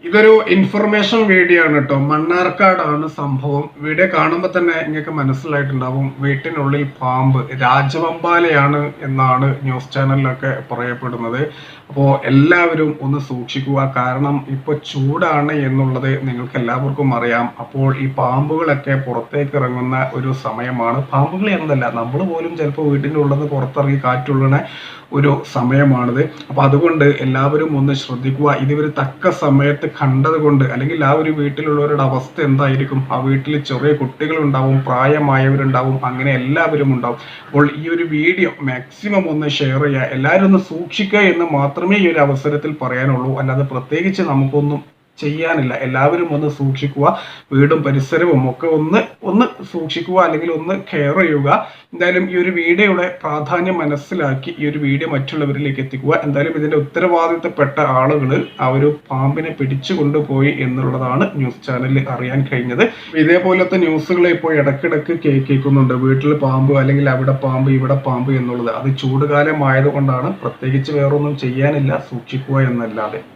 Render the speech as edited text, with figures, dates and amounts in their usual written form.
ഇതൊരു information video ആണ് കേട്ടോ. മണ്ണാർക്കാടാണ് സംഭവം. വീഡിയോ കാണുമ്പോൾ തന്നെ നിങ്ങൾക്ക് മനസ്സിലായിട്ടുണ്ടാവും, വീട്ടിനുള്ളിൽ പാമ്പ്. രാജവമ്പാലയാണ് എന്നാണ് ന്യൂസ് ചാനലിലൊക്കെ പറയപ്പെടുന്നത്. അപ്പോൾ എല്ലാവരും ഒന്ന് സൂക്ഷിക്കുക. കാരണം ഇപ്പോൾ ചൂടാണ് എന്നുള്ളത് നിങ്ങൾക്ക് എല്ലാവർക്കും അറിയാം. അപ്പോൾ ഈ പാമ്പുകളൊക്കെ പുറത്തേക്ക് ഇറങ്ങുന്ന ഒരു സമയമാണ്. പാമ്പുകൾ എന്നല്ല, നമ്മൾ പോലും ചിലപ്പോൾ വീട്ടിൻ്റെ ഉള്ളിൽ നിന്ന് പുറത്തിറങ്ങി കാറ്റുള്ളണ ഒരു സമയമാണിത്. അപ്പോൾ അതുകൊണ്ട് എല്ലാവരും ഒന്ന് ശ്രദ്ധിക്കുക. ഇതൊരു തക്ക സമയത്ത് കണ്ടത് കൊണ്ട്, അല്ലെങ്കിൽ ആ ഒരു വീട്ടിലുള്ളവരുടെ അവസ്ഥ എന്തായിരിക്കും? ആ വീട്ടിൽ ചെറിയ കുട്ടികളുണ്ടാവും, പ്രായമായവരുണ്ടാവും, അങ്ങനെ എല്ലാവരും ഉണ്ടാവും. അപ്പോൾ ഈ ഒരു വീഡിയോ മാക്സിമം ഒന്ന് ഷെയർ ചെയ്യുക. എല്ലാവരും ഒന്ന് സൂക്ഷിക്കുക എന്ന് മാത്രമേ ഈ ഒരു അവസരത്തിൽ പറയാനുള്ളൂ. അല്ലാതെ പ്രത്യേകിച്ച് നമുക്കൊന്നും ചെയ്യാനില്ല. എല്ലാവരും ഒന്ന് സൂക്ഷിക്കുക. വീടും പരിസരവും ഒക്കെ ഒന്ന് സൂക്ഷിക്കുക, അല്ലെങ്കിൽ ഒന്ന് കെയർ ചെയ്യുക. എന്തായാലും ഈ ഒരു വീഡിയോയുടെ പ്രാധാന്യം മനസ്സിലാക്കി ഈ ഒരു വീഡിയോ മറ്റുള്ളവരിലേക്ക് എത്തിക്കുക. എന്തായാലും ഇതിന്റെ ഉത്തരവാദിത്തപ്പെട്ട ആളുകൾ ആ ഒരു പാമ്പിനെ പിടിച്ചു കൊണ്ടുപോയി എന്നുള്ളതാണ് ന്യൂസ് ചാനലിൽ അറിയാൻ കഴിഞ്ഞത്. ഇതേപോലത്തെ ന്യൂസുകൾ ഇപ്പോൾ ഇടക്കിടക്ക് കേൾക്കുന്നുണ്ട്. വീട്ടിൽ പാമ്പ്, അല്ലെങ്കിൽ അവിടെ പാമ്പ്, ഇവിടെ പാമ്പ് എന്നുള്ളത്. അത് ചൂടുകാലം ആയതുകൊണ്ടാണ്. പ്രത്യേകിച്ച് വേറൊന്നും ചെയ്യാനില്ല, സൂക്ഷിക്കുക എന്നല്ലാതെ.